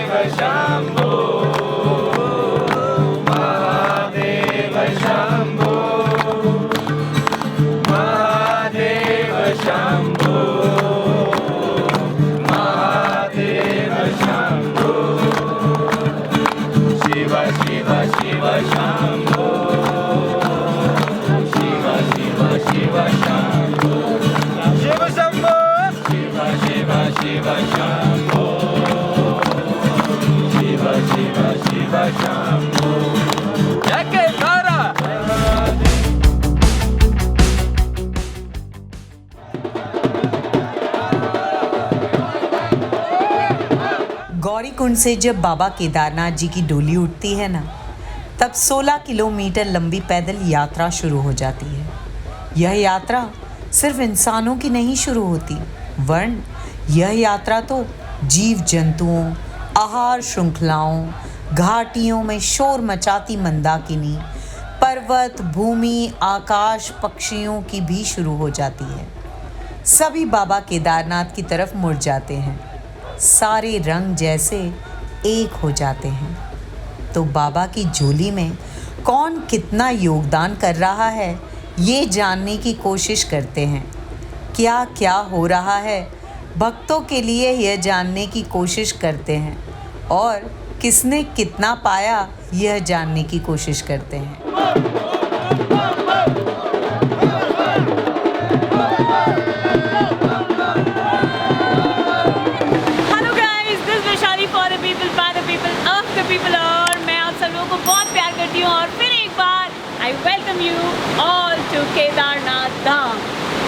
शंभो महादेव शंभो महादेव शंभो महादेव शंभो शिव शिव शिव शंभो शिव शिव शिव शंभो शिव शंभो शिव शिव शिव शंभो शिव शिव शिव शंभो जयकारा। गौरीकुंड से जब बाबा केदारनाथ जी की डोली उठती है ना, तब 16 किलोमीटर लंबी पैदल यात्रा शुरू हो जाती है। यह यात्रा सिर्फ इंसानों की नहीं शुरू होती, वरन यह यात्रा तो जीव जंतुओं, आहार श्रृंखलाओं, घाटियों में शोर मचाती मंदाकिनी, पर्वत, भूमि, आकाश, पक्षियों की भी शुरू हो जाती है। सभी बाबा केदारनाथ की तरफ मुड़ जाते हैं, सारे रंग जैसे एक हो जाते हैं। तो बाबा की झोली में कौन कितना योगदान कर रहा है, ये जानने की कोशिश करते हैं। क्या क्या हो रहा है, भक्तों के लिए यह जानने की कोशिश करते हैं, और किसने कितना पाया, यह जानने की कोशिश करते हैं। Hello guys, this Vaishali for the people, by the people, of the people, और मैं आप सब लोगों को बहुत प्यार करती हूँ। और फिर एक बार I welcome you all to Kedarnath Dham.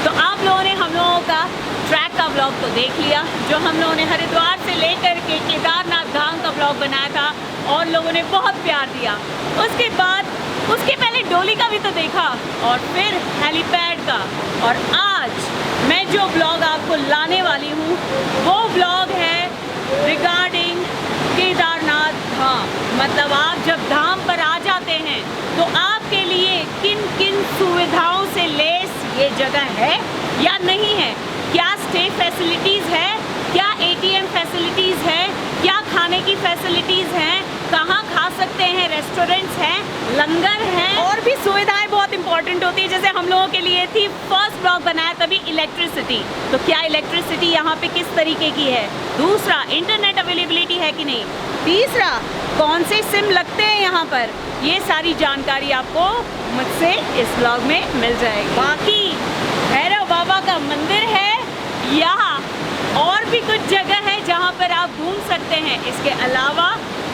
तो आप लोगों ने हम लोगों का ट्रैक का ब्लॉग तो देख लिया, जो हम लोगों ने हरिद्वार से लेकर के केदारनाथ धाम का ब्लॉग बनाया था, और लोगों ने बहुत प्यार दिया। उसके बाद उसके पहले डोली का भी तो देखा, और फिर हेलीपैड का। और आज मैं जो ब्लॉग आपको लाने वाली हूँ वो ब्लॉग है रिगार्डिंग केदारनाथ धाम। मतलब आप जब धाम पर आ जाते हैं तो आपके लिए किन किन सुविधाओं से लेस ये जगह है या नहीं है, क्या स्टे फैसिलिटीज़ है, क्या ATM फैसिलिटीज़ है, क्या खाने की फैसिलिटीज़ हैं, कहाँ खा सकते हैं, रेस्टोरेंट्स हैं, लंगर हैं, और भी सुविधाएं बहुत इंपॉर्टेंट होती है। जैसे हम लोगों के लिए थी, फर्स्ट ब्लॉग बनाया तभी इलेक्ट्रिसिटी, तो क्या इलेक्ट्रिसिटी यहाँ पे किस तरीके की है, दूसरा इंटरनेट अवेलेबिलिटी है कि नहीं, तीसरा कौन से सिम लगते हैं यहाँ पर, ये सारी जानकारी आपको मुझसे इस ब्लॉग में मिल जाएगी। बाकी भैरव बाबा का मंदिर है, यहाँ और भी कुछ जगह है जहाँ पर आप घूम सकते हैं। इसके अलावा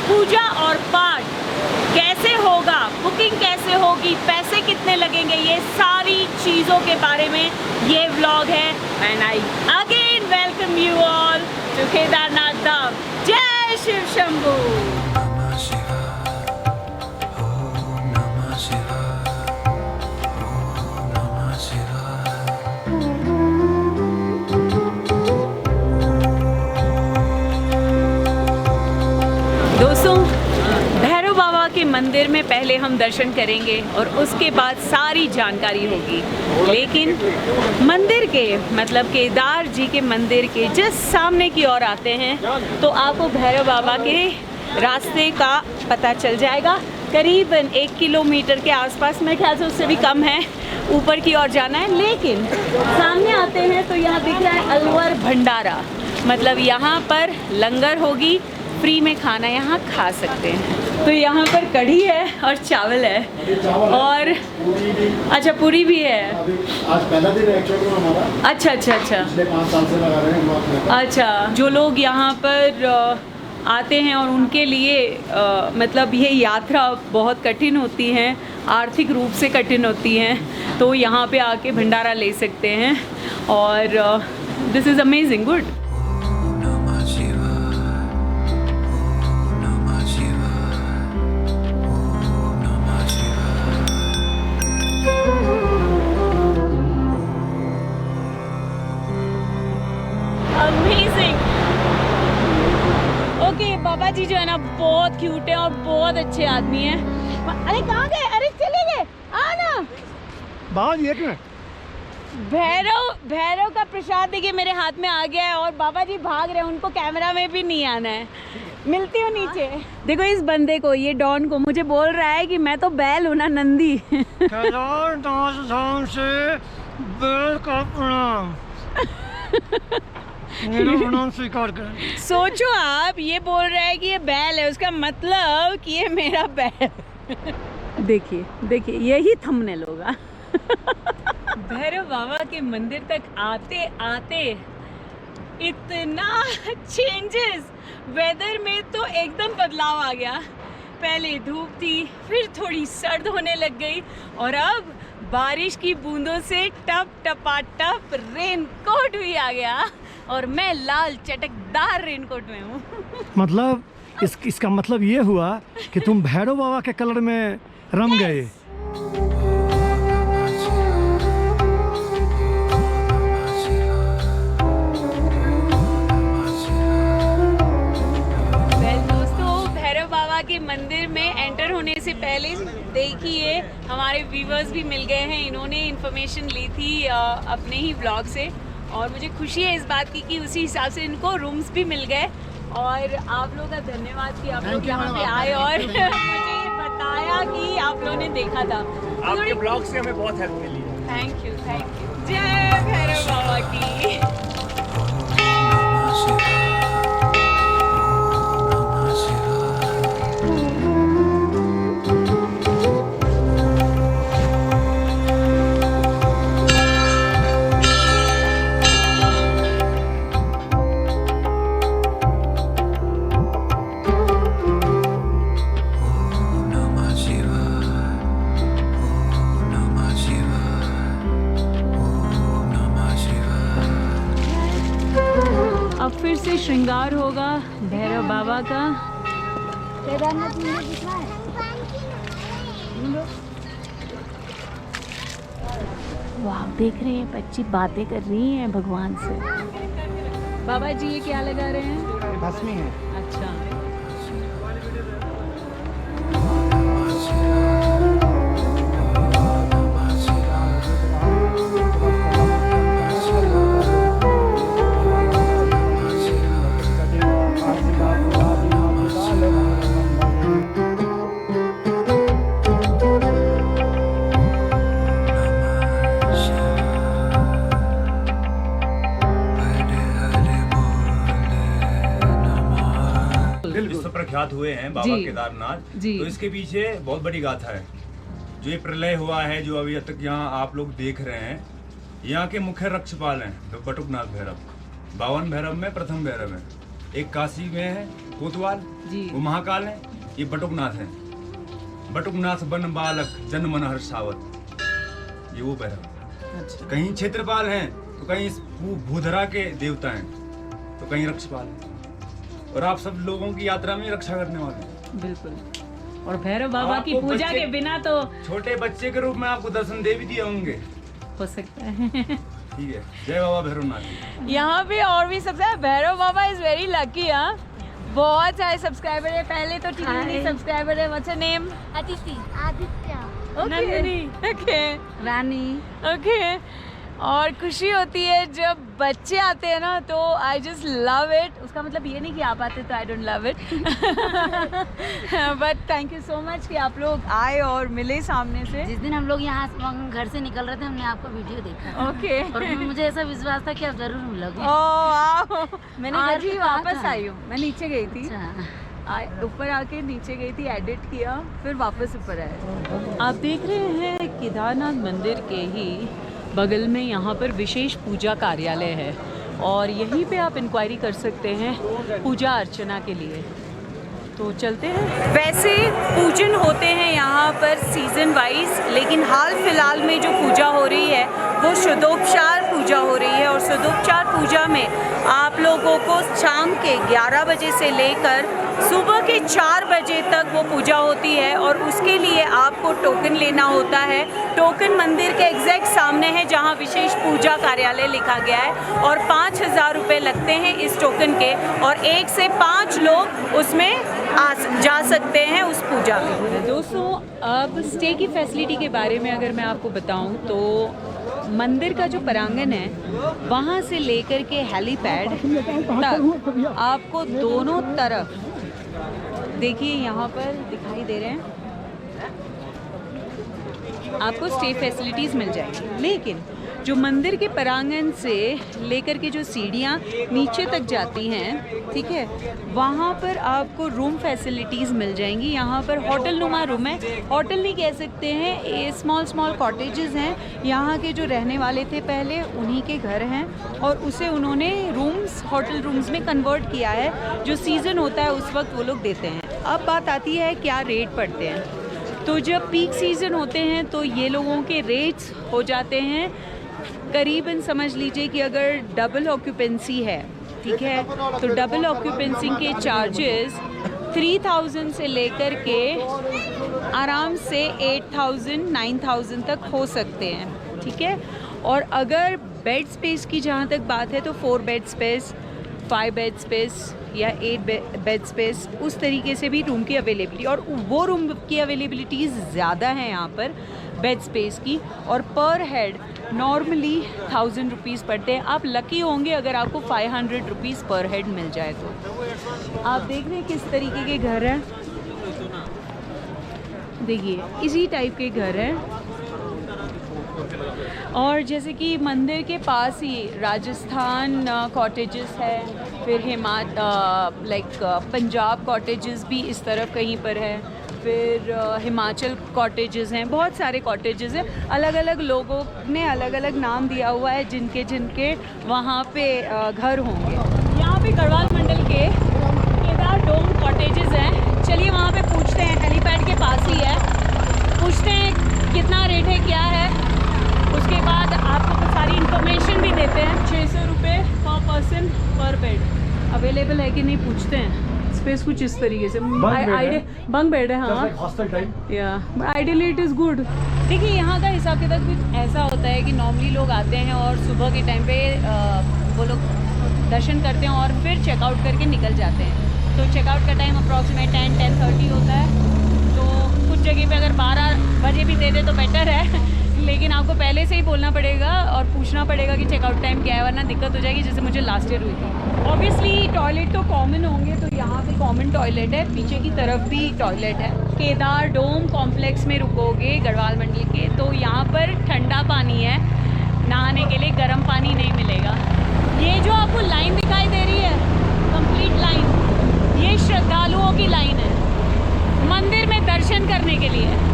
पूजा और पाठ कैसे होगा, बुकिंग कैसे होगी, पैसे कितने लगेंगे, ये सारी चीज़ों के बारे में ये व्लॉग है। And I again welcome you all to Kedarnath Dham. जय शिव शंभू। दोस्तों, भैरव बाबा के मंदिर में पहले हम दर्शन करेंगे और उसके बाद सारी जानकारी होगी। लेकिन मंदिर के मतलब केदार जी के मंदिर के जस्ट सामने की ओर आते हैं तो आपको भैरव बाबा के रास्ते का पता चल जाएगा। करीबन 1 किलोमीटर के आसपास, मेरे ख्याल से उससे भी कम है, ऊपर की ओर जाना है। लेकिन सामने आते हैं तो यहाँ दिख रहा है अलवर भंडारा, मतलब यहाँ पर लंगर होगी, फ्री में खाना यहाँ खा सकते हैं। तो यहाँ पर कढ़ी है और चावल है और अच्छा पूरी भी है। आज पहला दिन है एक्चुअली हमारा। अच्छा अच्छा अच्छा, पिछले 5 साल से लगा रहे हैं। अच्छा, जो लोग यहाँ पर आते हैं और उनके लिए मतलब ये यात्रा बहुत कठिन होती हैं, आर्थिक रूप से कठिन होती हैं, तो यहाँ पे आके भंडारा ले सकते हैं और दिस इज़ अमेजिंग गुड। बाबा जी जो है ना बहुत क्यूट है और बहुत अच्छे आदमी हैं। अरे कहाँ गए? अरे चले गए, आ ना। बाबा जी एक मिनट, भैरव का प्रसाद देखिए मेरे हाथ में आ गया है और बाबा जी भाग रहे हैं, उनको कैमरा में भी नहीं आना है। मिलती हूँ नीचे। देखो इस बंदे को, ये डॉन को मुझे बोल रहा है कि मैं तो बैल हूँ ना नंदी। केदारनाथ धाम से बैल का प्रणाम। मेरा प्रणाम स्वीकार करें। सोचो आप, ये बोल रहा है कि ये बैल है, उसका मतलब कि ये मेरा बैल। देखिए यही थंबनेल होगा। भैरव बाबा के मंदिर तक आते आते इतना चेंजेस, वेदर में तो एकदम बदलाव आ गया। पहले धूप थी, फिर थोड़ी सर्द होने लग गई और अब बारिश की बूंदों से टप टपा टप रेनकोट भी आ गया और मैं लाल चटकदार रेनकोट में हूँ। मतलब इसका मतलब ये हुआ कि तुम भैरव बाबा के कलर में रम गए। के मंदिर में एंटर होने से पहले देखिए हमारे व्यूवर्स भी मिल गए हैं। इन्होंने इन्फॉर्मेशन ली थी अपने ही ब्लॉग से और मुझे खुशी है इस बात की कि उसी हिसाब से इनको रूम्स भी मिल गए। और आप लोगों का धन्यवाद कि आप लोग यहाँ पे आए और मुझे बताया कि आप लोगों ने देखा था। आपके ब्लॉग से हमें बहुत हेल्प मिली है। Thank you. जय भैरव बाबा की। अब फिर से श्रृंगार होगा भैरव बाबा का। वाह, देख रहे हैं बच्ची बातें कर रही हैं भगवान से। बाबा जी ये क्या लगा रहे हैं? भस्मी है। अच्छा। विश्व प्रख्यात हुए हैं बाबा केदारनाथ, तो इसके पीछे बहुत बड़ी गाथा है। जो ये प्रलय हुआ है, जो अभी तक यहाँ आप लोग देख रहे हैं, यहाँ के मुख्य रक्षपाल हैं तो बटुकनाथ भैरव। 52 भैरव में प्रथम भैरव है। एक काशी में है कोतवाल, वो महाकाल है। ये बटुकनाथ है। बटुकनाथ बन बालक जन मन हर्षावत, ये वो भैरव। अच्छा। कहीं क्षेत्रपाल हैं तो कहीं भूधरा के देवता हैं तो कहीं रक्षपाल हैं। और आप सब लोगों की यात्रा में रक्षा करने वाले हैं। बिल्कुल। और भैरव बाबा की पूजा के बिना तो छोटे बच्चे के रूप में आपको दर्शन दे भी दिए होंगे, हो सकता है। ठीक है। जय बाबा भैरवनाथ। यहाँ पे और भी सबसे भैरव बाबा इज वेरी लकी। बहुत सारे सब्सक्राइबर है। पहले तो टीवी सब्सक्राइबर है। What's your name? Aditi. Aditya. Okay. Rani. Okay. और खुशी होती है जब बच्चे आते हैं ना, तो आई जस्ट लव इट। उसका मतलब ये नहीं कि आप आते तो I don't love it, but thank you so much कि आप लोग आए और मिले सामने से। जिस दिन हम लोग यहाँ घर से निकल रहे थे, हमने आपका वीडियो देखा। ओके। और मुझे ऐसा विश्वास था कि आप जरूर मिलोगे। मैंने आज ही वापस आई हूँ। मैं नीचे गई थी, ऊपर आके नीचे गई थी, एडिट किया, फिर वापस ऊपर आए। आप देख रहे हैं केदारनाथ मंदिर के ही बगल में यहाँ पर विशेष पूजा कार्यालय है और यहीं पे आप इंक्वायरी कर सकते हैं पूजा अर्चना के लिए। तो चलते हैं। वैसे पूजन होते हैं यहाँ पर सीजन वाइज, लेकिन हाल फिलहाल में जो पूजा हो रही है वो शुद्धोपचार पूजा पूजा हो रही है और सदोपचार पूजा में आप लोगों को शाम के 11 बजे से लेकर सुबह के 4 बजे तक वो पूजा होती है और उसके लिए आपको टोकन लेना होता है। टोकन मंदिर के एग्जैक्ट सामने है जहाँ विशेष पूजा कार्यालय लिखा गया है और 5,000 रुपये लगते हैं इस टोकन के और 1 से 5 लोग उसमें जा सकते हैं उस पूजा में। दोस्तों, अब स्टे की फैसिलिटी के बारे में अगर मैं आपको बताऊं तो मंदिर का जो प्रांगण है वहाँ से लेकर के हेलीपैड तक आपको दोनों तरफ, देखिए यहाँ पर दिखाई दे रहे हैं, आपको स्टे फैसिलिटीज़ मिल जाएगी। लेकिन जो मंदिर के प्रांगण से लेकर के जो सीढ़ियाँ नीचे तक जाती हैं, ठीक है, वहाँ पर आपको रूम फैसिलिटीज़ मिल जाएंगी। यहाँ पर होटल नुमा रूम है, होटल नहीं कह सकते हैं, ये स्मॉल कॉटेजेस हैं। यहाँ के जो रहने वाले थे पहले उन्हीं के घर हैं और उसे उन्होंने रूम्स, होटल रूम्स में कन्वर्ट किया है। जो सीज़न होता है उस वक्त वो लोग देते हैं। अब बात आती है क्या रेट पड़ते हैं। तो जब पीक सीज़न होते हैं तो ये लोगों के रेट्स हो जाते हैं करीबन, समझ लीजिए कि अगर डबल ऑक्यूपेंसी है, ठीक है, तो डबल ऑक्यूपेंसी के चार्जेस 3,000 से लेकर के आराम से 8,000 9,000 तक हो सकते हैं, ठीक है। और अगर बेड स्पेस की जहाँ तक बात है तो 4 बेड स्पेस, 5 बेड स्पेस या 8 बेड स्पेस, उस तरीके से भी रूम की अवेलेबिलिटी, और वो रूम की अवेलेबिलिटीज़ ज़्यादा हैं यहाँ पर बेड स्पेस की। और पर हेड नॉर्मली 1,000 रुपीज़ पड़ते हैं। आप लकी होंगे अगर आपको 500 रुपीज़ पर हेड मिल जाए तो। आप देख रहे हैं किस तरीके के घर हैं, देखिए इसी टाइप के घर हैं। और जैसे कि मंदिर के पास ही राजस्थान कॉटेजेस है, फिर लाइक पंजाब कॉटेजेस भी इस तरफ कहीं पर है, फिर हिमाचल कॉटेजेस हैं, बहुत सारे कॉटेजेस हैं। अलग अलग लोगों ने अलग अलग नाम दिया हुआ है जिनके वहाँ पे घर होंगे। यहाँ पे गढ़वाल मंडल के केदार डोम कॉटेजेस हैं। चलिए वहाँ पे पूछते हैं, हेलीपैड के पास ही है, पूछते हैं कितना रेट है, क्या है। उसके बाद आपको सारी इन्फॉर्मेशन भी देते हैं। 600 रुपये पर पर्सन पर बेड अवेलेबल है कि नहीं पूछते हैं। स्पेस कुछ इस तरीके से बंक बेड है, हाँ, हॉस्टल टाइप, या आइडियली इट इज़ गुड। देखिए यहाँ का हिसाब किताब कुछ ऐसा होता है कि नॉर्मली लोग आते हैं और सुबह के टाइम पे वो लोग दर्शन करते हैं और फिर चेकआउट करके निकल जाते हैं। तो चेकआउट का टाइम अप्रॉक्सीमेट 10-10:30 होता है। तो कुछ जगह पे अगर 12 बजे भी दे दे तो बेटर है, लेकिन आपको पहले से ही बोलना पड़ेगा और पूछना पड़ेगा कि चेकआउट टाइम क्या है, वरना दिक्कत हो जाएगी, जैसे मुझे लास्ट ईयर हुई थी। ऑब्वियसली टॉयलेट तो कॉमन होंगे, तो यहाँ पे कॉमन टॉयलेट है, पीछे की तरफ भी टॉयलेट है। केदार डोम कॉम्प्लेक्स में रुकोगे गढ़वाल मंडल के, तो यहाँ पर ठंडा पानी है, नहाने के लिए गर्म पानी नहीं मिलेगा। ये जो आपको लाइन दिखाई दे रही है, कंप्लीट लाइन, ये श्रद्धालुओं की लाइन है मंदिर में दर्शन करने के लिए।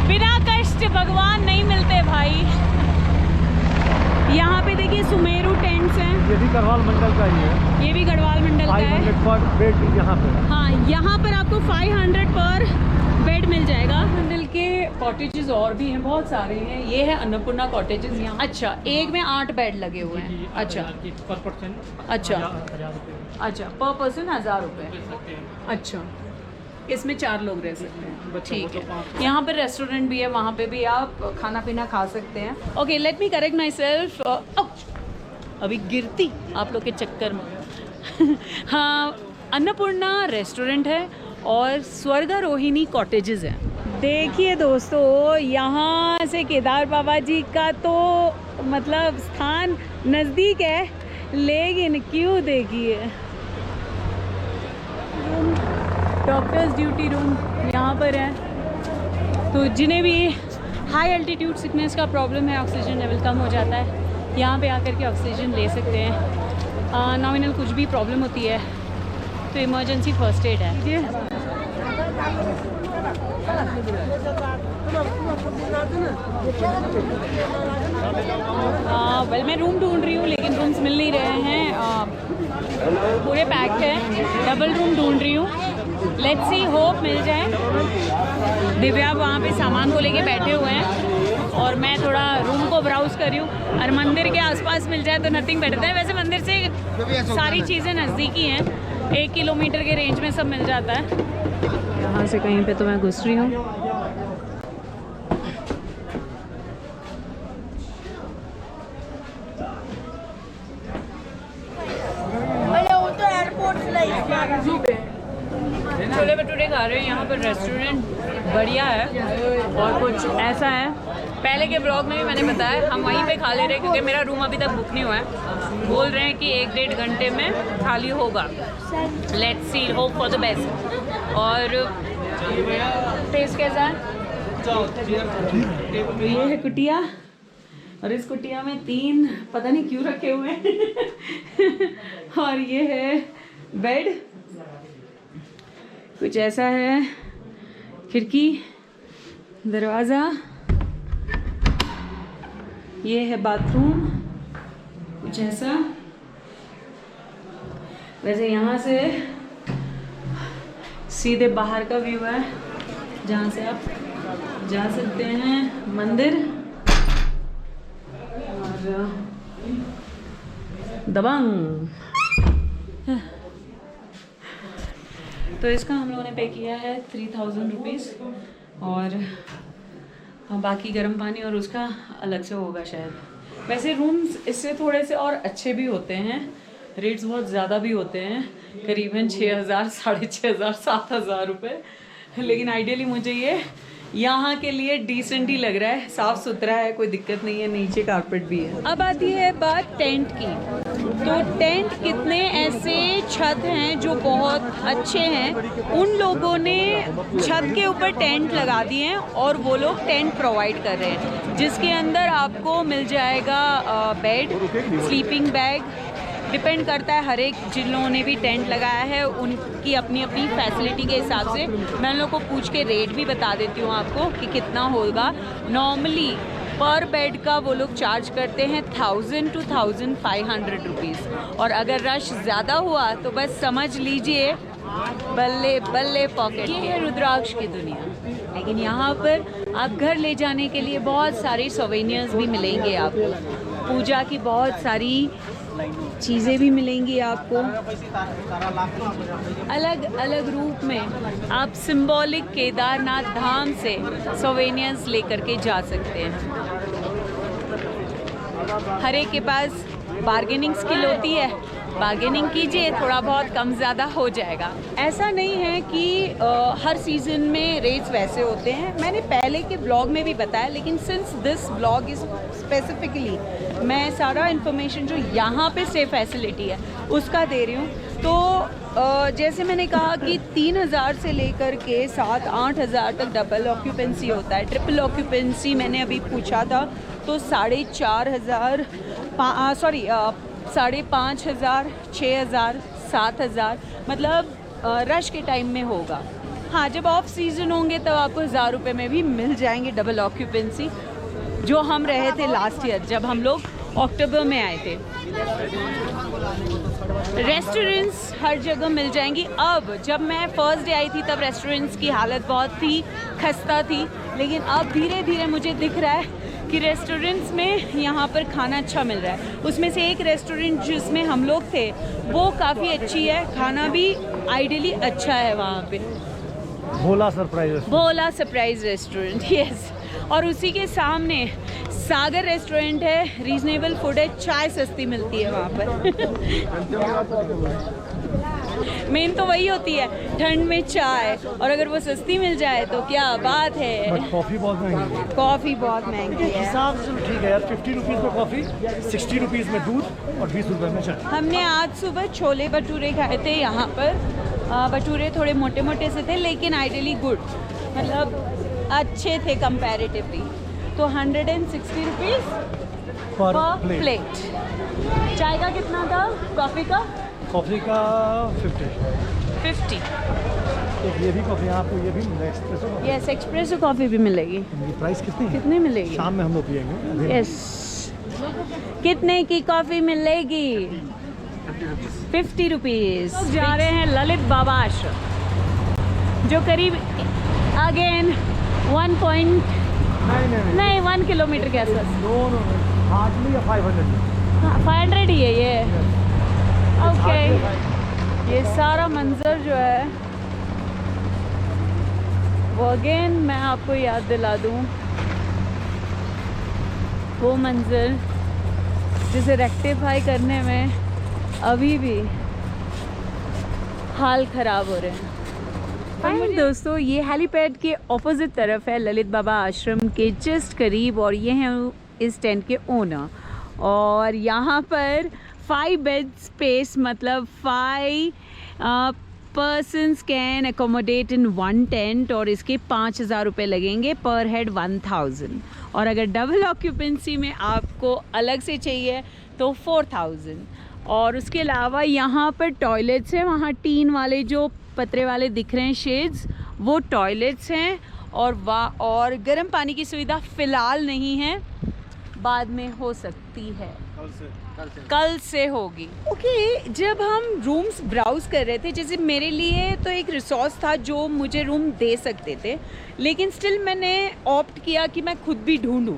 बिना कष्ट भगवान नहीं मिलते भाई। यहाँ पे देखिए सुमेरु टेंट्स हैं, ये भी गढ़वाल मंडल का ही है, ये भी गढ़वाल मंडल का है। 500 पर बेड यहाँ पे, हाँ, यहाँ पर आपको 500 पर बेड मिल जाएगा। मंडल के कॉटेजेस और भी हैं, बहुत सारे हैं। ये है अन्नपूर्णा कॉटेजेस यहाँ। अच्छा, एक में 8 बेड लगे हुए हैं। अच्छा पर पर्सन, अच्छा अच्छा, पर पर्सन 1,000 रुपये। अच्छा, इसमें 4 लोग रह सकते हैं, ठीक है। यहाँ पर रेस्टोरेंट भी है, वहाँ पे भी आप खाना पीना खा सकते हैं। Okay, let me correct my self, अभी गिरती आप लोग के चक्कर में। हाँ, अन्नपूर्णा रेस्टोरेंट है और स्वर्गारोहिणी कॉटेजेस हैं। देखिए दोस्तों, यहाँ से केदार बाबा जी का तो मतलब स्थान नज़दीक है, लेकिन क्यों, देखिए डॉक्टर्स ड्यूटी रूम यहाँ पर है। तो जिन्हें भी हाई एल्टीट्यूड सिकनेस का प्रॉब्लम है, ऑक्सीजन लेवल कम हो जाता है, यहाँ पे आकर के ऑक्सीजन ले सकते हैं। नॉमिनल कुछ भी प्रॉब्लम होती है तो इमरजेंसी फर्स्ट एड है। वेल, मैं रूम ढूंढ रही हूँ लेकिन रूम्स मिल नहीं रहे हैं, पूरे पैक है। डबल रूम ढूंढ रही हूँ, लेट्स सी, होप मिल जाए। दिव्या वहाँ पे सामान को लेके बैठे हुए हैं और मैं थोड़ा रूम को ब्राउज कर रही हूँ। और मंदिर के आसपास मिल जाए तो नथिंग बेटर है। वैसे मंदिर से सारी चीज़ें नज़दीकी हैं, 1 किलोमीटर के रेंज में सब मिल जाता है। यहाँ से कहीं पे तो मैं घुस रही हूँ। छोले भटूरे खा रहे हैं यहाँ पर। रेस्टोरेंट बढ़िया है और कुछ ऐसा है, पहले के ब्लॉग में भी मैंने बताया, हम वहीं पे खा ले रहे हैं क्योंकि मेरा रूम अभी तक बुक नहीं हुआ है। बोल रहे हैं कि 1-1.5 घंटे में खाली होगा। Let's see, hope for the best. और टेस्ट कैसा है? ये है कुटिया और इस कुटिया में 3 पता नहीं क्यों रखे हुए हैं और ये है बेड, कुछ ऐसा है, खिड़की, दरवाज़ा, ये है बाथरूम, कुछ ऐसा। वैसे यहाँ से सीधे बाहर का व्यू है जहाँ से आप जा सकते हैं मंदिर और दबंग। तो इसका हम लोगों ने पे किया है 3000 रुपीज़ और बाकी गर्म पानी और उसका अलग से होगा शायद। वैसे रूम्स इससे थोड़े से और अच्छे भी होते हैं, रेट्स बहुत ज़्यादा भी होते हैं, करीबन 6000, 6500, 7000 रुपये। लेकिन आइडियली मुझे ये यहाँ के लिए डिसेंट ही लग रहा है, साफ़ सुथरा है, कोई दिक्कत नहीं है, नीचे कारपेट भी है। अब आती है बात टेंट की। तो टेंट कितने ऐसे छत हैं जो बहुत अच्छे हैं, उन लोगों ने छत के ऊपर टेंट लगा दिए हैं और वो लोग टेंट प्रोवाइड कर रहे हैं, जिसके अंदर आपको मिल जाएगा बेड, स्लीपिंग बैग, डिपेंड करता है हर एक जिन लोगों ने भी टेंट लगाया है उनकी अपनी अपनी फैसिलिटी के हिसाब से। मैं उन लोगों को पूछ के रेट भी बता देती हूँ आपको कि कितना होगा। नॉर्मली पर बेड का वो लोग चार्ज करते हैं 1000 to 1500 रुपीज़, और अगर रश ज़्यादा हुआ तो बस समझ लीजिए बल्ले बल्ले पॉकेट। ये है रुद्राक्ष की दुनिया। लेकिन यहाँ पर आप घर ले जाने के लिए बहुत सारे सोवेनियर्स भी मिलेंगे आपको, पूजा की बहुत सारी चीज़ें भी मिलेंगी आपको अलग अलग रूप में। आप सिंबॉलिक केदारनाथ धाम से सोवेनियर्स लेकर के जा सकते हैं। हर एक के पास बार्गेनिंग स्किल होती है, बार्गेनिंग कीजिए, थोड़ा बहुत कम ज़्यादा हो जाएगा। ऐसा नहीं है कि हर सीज़न में रेट्स वैसे होते हैं, मैंने पहले के ब्लॉग में भी बताया, लेकिन since this blog is specifically मैं सारा इन्फॉर्मेशन जो यहाँ पे स्टे फैसिलिटी है उसका दे रही हूँ। तो जैसे मैंने कहा कि 3000 से लेकर के 7-8 तक डबल ऑक्यूपेंसी होता है। ट्रिपल ऑक्यूपेंसी मैंने अभी पूछा था तो 4500, 5500, 6000, 7000, मतलब रश के टाइम में होगा। हाँ, जब ऑफ सीज़न होंगे तब आपको 1000 रुपये में भी मिल जाएंगे डबल ऑक्यूपेंसी, जो हम रहे थे लास्ट ईयर जब हम लोग अक्टूबर में आए थे। रेस्टोरेंट्स हर जगह मिल जाएंगी। अब जब मैं फर्स्ट डे आई थी तब रेस्टोरेंट्स की हालत बहुत ही खस्ता थी, लेकिन अब धीरे धीरे मुझे दिख रहा है कि रेस्टोरेंट्स में यहाँ पर खाना अच्छा मिल रहा है। उसमें से एक रेस्टोरेंट जिसमें हम लोग थे वो काफ़ी अच्छी है, खाना भी आइडियली अच्छा है वहाँ पे। भोला सरप्राइज रेस्टोरेंट, यस। और उसी के सामने सागर रेस्टोरेंट है, रीजनेबल फूड है, चाय सस्ती मिलती है वहाँ पर। मेन तो वही होती है, ठंड में चाय, और अगर वो सस्ती मिल जाए तो क्या बात है। कॉफ़ी बहुत महंगी है। कॉफ़ी बहुत महंगी है। हिसाब से ठीक है यार, 50 रुपीज़ में कॉफ़ी, 60 रुपीज़ में दूध और 20 रुपये में चाय। हमने आज सुबह छोले भटूरे खाए थे यहाँ पर। भटूरे थोड़े मोटे मोटे से थे लेकिन आइडियली गुड, मतलब अच्छे थे कंपैरेटिवली। तो 160 रुपीज़ पर प्लेट। चाय का कितना था? कॉफ़ी का 50। एक ये भी कॉफ़ी आपको ये भी मिलेगा, espresso coffee. Yes, espresso coffee भी मिलेगी। प्राइस कितनी है? कितने मिलेगी? शाम में हम लोग पिएंगे। यस, कितने की कॉफ़ी मिलेगी? 50 रुपीज़। जा रहे हैं ललित बाबा आश्रम, जो करीब अगेन नहीं 1 किलोमीटर के आसपास। हार्डली 500। हाँ 500 ही है ये। ओके ये सारा मंजर जो है वो अगेन मैं आपको याद दिला दूँ वो मंजर जिसे रेक्टिफाई करने में अभी भी हाल ख़राब हो रहे हैं। फाइन दोस्तों, ये हेलीपैड के ऑपोजिट तरफ है ललित बाबा आश्रम के जस्ट करीब, और ये हैं इस टेंट के ओनर। और यहाँ पर 5 बेड स्पेस मतलब 5 persons can accommodate in 1 tent, और इसके 5,000 रुपये लगेंगे पर हेड 1,000। और अगर डबल ऑक्यूपेंसी में आपको अलग से चाहिए तो 4,000। और उसके अलावा यहाँ पर टॉयलेट्स हैं, वहाँ टीन वाले जो पतरे वाले दिख रहे हैं शेड्स वो टॉयलेट्स हैं। और गर्म पानी की सुविधा फ़िलहाल नहीं है, बाद में हो सकती है, कल से होगी। ओके जब हम रूम्स ब्राउज़ कर रहे थे, जैसे मेरे लिए तो एक रिसोर्स था जो मुझे रूम दे सकते थे, लेकिन स्टिल मैंने ऑप्ट किया कि मैं खुद भी ढूंढूं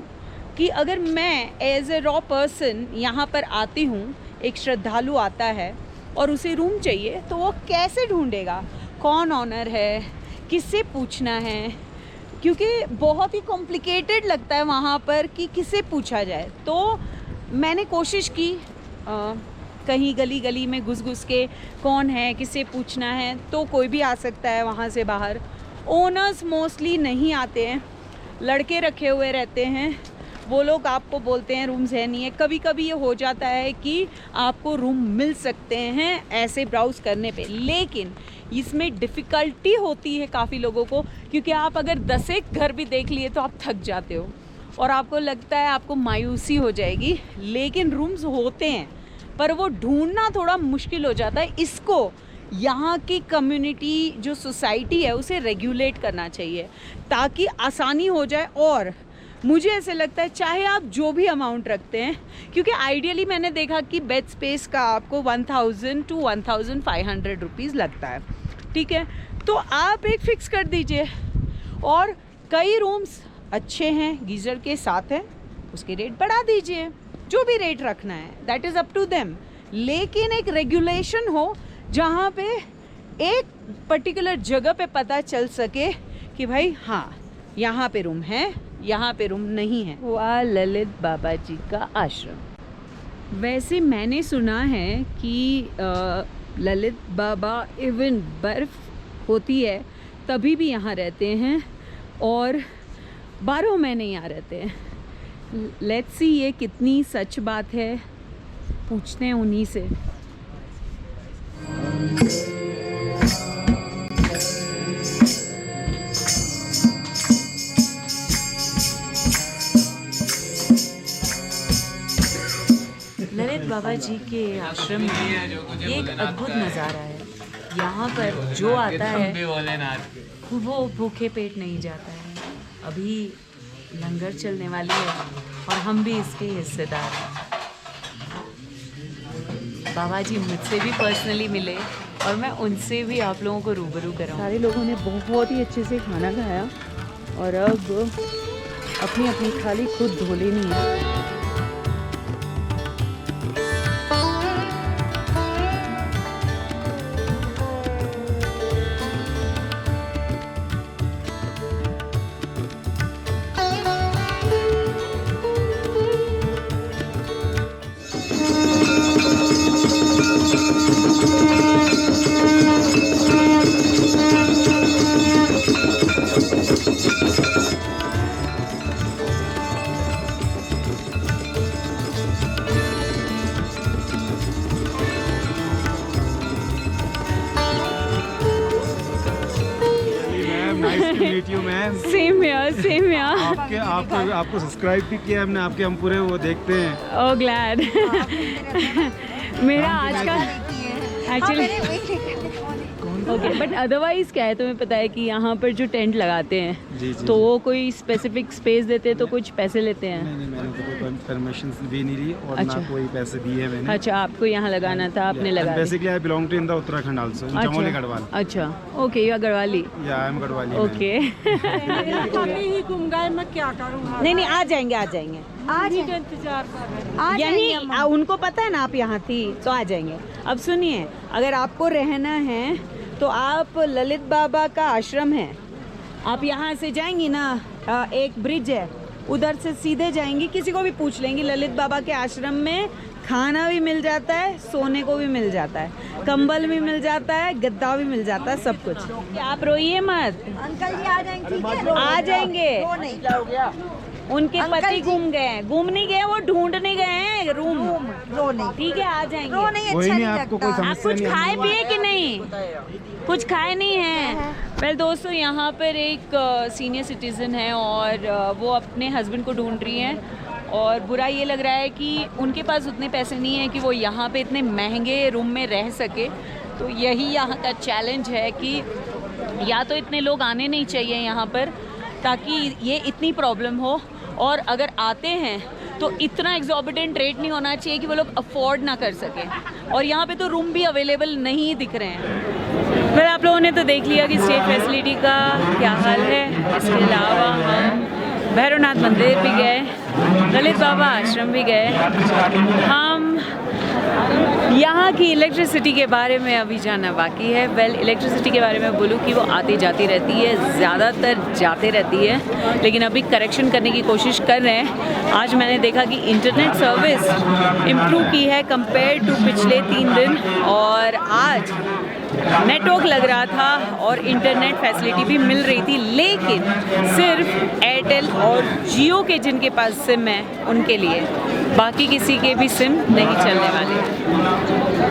कि अगर मैं एज ए रॉ पर्सन यहाँ पर आती हूँ, एक श्रद्धालु आता है और उसे रूम चाहिए तो वो कैसे ढूंढेगा, कौन ऑनर है, किससे पूछना है, क्योंकि बहुत ही कॉम्प्लिकेटेड लगता है वहाँ पर कि किससे पूछा जाए। तो मैंने कोशिश की कहीं गली गली में घुस के कौन है, किससे पूछना है, तो कोई भी आ सकता है वहाँ से बाहर। ओनर्स मोस्टली नहीं आते हैं, लड़के रखे हुए रहते हैं, वो लोग आपको बोलते हैं रूम्स है नहीं है। कभी कभी ये हो जाता है कि आपको रूम मिल सकते हैं ऐसे ब्राउज़ करने पे, लेकिन इसमें डिफ़िकल्टी होती है काफ़ी लोगों को, क्योंकि आप अगर 10 एक घर भी देख लिए तो आप थक जाते हो और आपको लगता है आपको मायूसी हो जाएगी। लेकिन रूम्स होते हैं पर वो ढूंढना थोड़ा मुश्किल हो जाता है। इसको यहाँ की कम्युनिटी जो सोसाइटी है उसे रेगुलेट करना चाहिए ताकि आसानी हो जाए। और मुझे ऐसे लगता है चाहे आप जो भी अमाउंट रखते हैं, क्योंकि आइडियली मैंने देखा कि बेड स्पेस का आपको 1,000 to 1,500 रुपीज़ लगता है, ठीक है, तो आप एक फ़िक्स कर दीजिए। और कई रूम्स अच्छे हैं, गीज़र के साथ हैं, उसके रेट बढ़ा दीजिए, जो भी रेट रखना है that is up to them. लेकिन एक रेगुलेशन हो जहाँ पे एक पर्टिकुलर जगह पे पता चल सके कि भाई हाँ यहाँ पे रूम है, यहाँ पे रूम नहीं है। वाह ललित बाबा जी का आश्रम। वैसे मैंने सुना है कि ललित बाबा इवन बर्फ़ होती है तभी भी यहाँ रहते हैं और 12 महीने यहाँ रहते हैं। लेट्स सी ये कितनी सच बात है, पूछते हैं उन्हीं से। ललित बाबा जी के आश्रम में ये एक अद्भुत नज़ारा है। यहाँ पर जो आता है वो भूखे पेट नहीं जाता है। अभी लंगर चलने वाली है और हम भी इसके हिस्सेदार हैं। बाबा जी मुझसे भी पर्सनली मिले और मैं उनसे भी आप लोगों को रूबरू कराऊँ। सारे लोगों ने बहुत ही अच्छे से खाना खाया और अब अपनी अपनी थाली खुद धो लेनी है। आपको सब्सक्राइब भी किया हमने, आपके हम पूरे वो देखते हैं। ओह ग्लैड। मेरा आज का एक्चुअली ओके, बट अदरवाइज क्या है, तुम्हें पता है कि यहाँ पर जो टेंट लगाते हैं जी, तो वो कोई स्पेसिफिक स्पेस देते हैं तो कुछ पैसे लेते हैं? नहीं, मैंने तो कोई परमिशन भी नहीं ली और अच्छा। ना कोई पैसे दिए हैं मैंने। अच्छा, आपको यहाँ लगाना था, आपने लगा दिया। Basically I belong to in the Uttarakhand also, Chamoli Garhwal. अच्छा, okay, you are Garhwali. Yeah I am Garhwali. Okay. ही घूम गए, मैं क्या करूँ? नहीं, आ जाएंगे आज का इंतजार कर रहे हैं। यही उनको पता है ना आप यहाँ थी तो आ जाएंगे। अब सुनिए, अगर आपको रहना है तो आप ललित बाबा का आश्रम है, आप यहाँ से जाएंगी ना, एक ब्रिज है उधर से सीधे जाएंगी, किसी को भी पूछ लेंगी, ललित बाबा के आश्रम में खाना भी मिल जाता है, सोने को भी मिल जाता है, कंबल भी मिल जाता है, गद्दा भी मिल जाता है, सब कुछ। आप रोइए मत, अंकल जी आ जाएंगे, ठीक है? आ जाएंगे। रो नहीं, क्या हो गया? उनके पति घूम नहीं गए, वो ढूंढने गए हैं रूम। रो नहीं, ठीक है, आ जाएंगे। रो नहीं, कोई अच्छा नहीं, नहीं आपको कोई लगता। आप समस्या कुछ नहीं खाए पिए कि नहीं? कुछ खाए नहीं है? वेल दोस्तों, यहाँ पर एक सीनियर सिटीज़न है और वो अपने हस्बैंड को ढूंढ रही हैं और बुरा ये लग रहा है कि उनके पास उतने पैसे नहीं हैं कि वो यहाँ पे इतने महंगे रूम में रह सके। तो यही यहाँ का चैलेंज है कि या तो इतने लोग आने नहीं चाहिए यहाँ पर ताकि ये इतनी प्रॉब्लम हो, और अगर आते हैं तो इतना एग्जॉर्बिटेंट रेट नहीं होना चाहिए कि वो लोग अफोर्ड ना कर सकें। और यहाँ पे तो रूम भी अवेलेबल नहीं दिख रहे हैं। फिर आप लोगों ने तो देख लिया कि स्टे फैसिलिटी का क्या हाल है। इसके अलावा हम भैरवनाथ मंदिर भी गए, ललित बाबा आश्रम भी गए। हम यहाँ की इलेक्ट्रिसिटी के बारे में अभी जानना बाकी है। वेल, इलेक्ट्रिसिटी के बारे में बोलूँ कि वो आती जाती रहती है, ज़्यादातर जाते रहती है, लेकिन अभी करेक्शन करने की कोशिश कर रहे हैं। आज मैंने देखा कि इंटरनेट सर्विस इम्प्रूव की है कंपेयर टू पिछले 3 दिन, और आज नेटवर्क लग रहा था और इंटरनेट फैसिलिटी भी मिल रही थी, लेकिन सिर्फ एयरटेल और जियो के जिनके पास सिम है उनके लिए, बाकी किसी के भी सिम नहीं चलने वाले।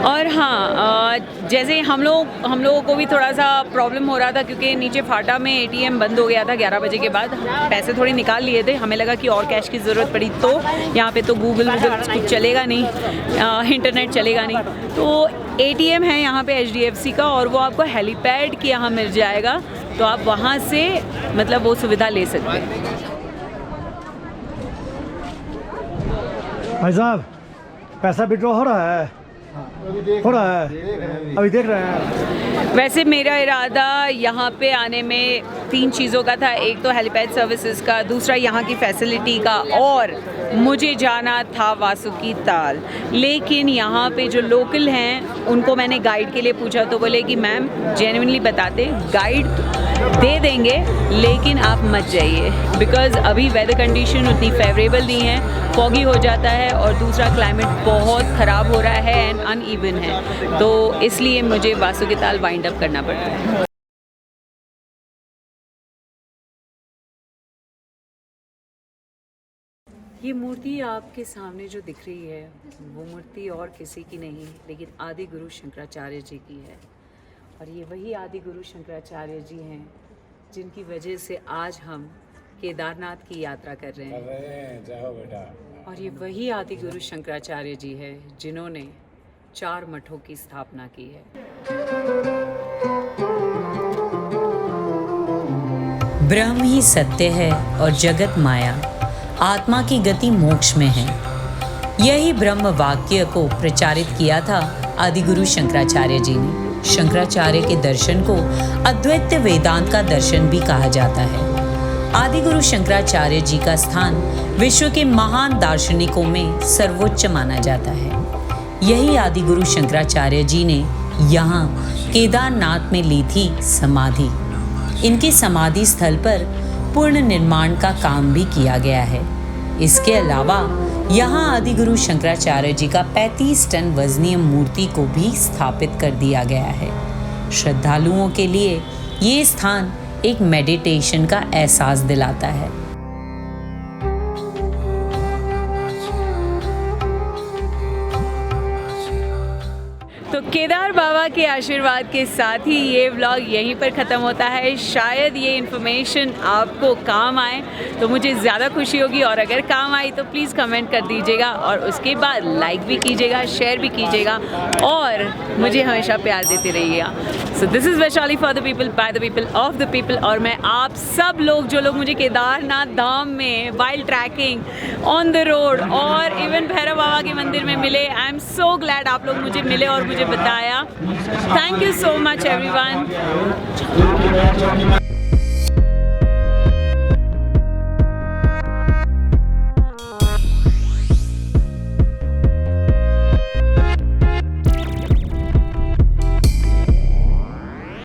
और हाँ, जैसे हम लोगों को भी थोड़ा सा प्रॉब्लम हो रहा था क्योंकि नीचे फाटा में एटीएम बंद हो गया था 11 बजे के बाद। पैसे थोड़े निकाल लिए थे, हमें लगा कि और कैश की ज़रूरत पड़ी, तो यहाँ पे तो गूगल कुछ चलेगा नहीं, इंटरनेट चलेगा नहीं, तो एटीएम है यहाँ पे HDFC का, और वो आपको हेलीपैड के यहाँ मिल जाएगा, तो आप वहाँ से मतलब वो सुविधा ले सकते हैं। भाई साहब, पैसा विड्रॉ हो रहा है? अभी देख रहे हैं। वैसे मेरा इरादा यहाँ पे आने में 3 चीज़ों का था। एक तो हेलीपैड सर्विसेज का, दूसरा यहाँ की फैसिलिटी का, और मुझे जाना था वासुकी ताल। लेकिन यहाँ पे जो लोकल हैं उनको मैंने गाइड के लिए पूछा तो बोले कि मैम जेन्युइनली बताते, गाइड दे देंगे लेकिन आप मत जाइए, बिकॉज़ अभी वेदर कंडीशन उतनी फेवरेबल नहीं है, फॉगी हो जाता है, और दूसरा क्लाइमेट बहुत ख़राब हो रहा है एंड अनइवन है, तो इसलिए मुझे वासुकी ताल वाइंड अप करना पड़ता है। ये मूर्ति आपके सामने जो दिख रही है वो मूर्ति और किसी की नहीं लेकिन आदि गुरु शंकराचार्य जी की है, और ये वही आदि गुरु शंकराचार्य जी हैं जिनकी वजह से आज हम केदारनाथ की यात्रा कर रहे हैं। जाओ बेटा। और ये वही आदि गुरु शंकराचार्य जी है जिन्होंने 4 मठों की स्थापना की है। ब्रह्म ही सत्य है और जगत माया, आत्मा की गति मोक्ष में है। यही ब्रह्म वाक्य को प्रचारित किया था आदि गुरु शंकराचार्य जी ने। शंकराचार्य के दर्शन को अद्वैत वेदांत का दर्शन भी कहा जाता है। आदि गुरु शंकराचार्य जी का स्थान विश्व के महान दार्शनिकों में सर्वोच्च माना जाता है। यही आदि गुरु शंकराचार्य जी ने यहाँ केदारनाथ में ली थी समाधि। इनकी समाधि स्थल पर पूर्ण निर्माण का काम भी किया गया है। इसके अलावा यहाँ आदि गुरु शंकराचार्य जी का 35 टन वजनीय मूर्ति को भी स्थापित कर दिया गया है। श्रद्धालुओं के लिए ये स्थान एक मेडिटेशन का एहसास दिलाता है। तो केदार बाबा के आशीर्वाद के साथ ही ये व्लॉग यहीं पर ख़त्म होता है। शायद ये इन्फॉर्मेशन आपको काम आए तो मुझे ज़्यादा खुशी होगी, और अगर काम आई तो प्लीज़ कमेंट कर दीजिएगा, और उसके बाद लाइक भी कीजिएगा, शेयर भी कीजिएगा, और मुझे हमेशा प्यार देते रहिएगा। So this is Vaishali for the people, by the people, of the people. और मैं आप सब लोग जो लोग मुझे केदारनाथ धाम में wild trekking, on the road और इवन भैरव बाबा के मंदिर में मिले, आई एम सो ग्लैड आप लोग मुझे मिले और मुझे बताया। Thank you so much everyone.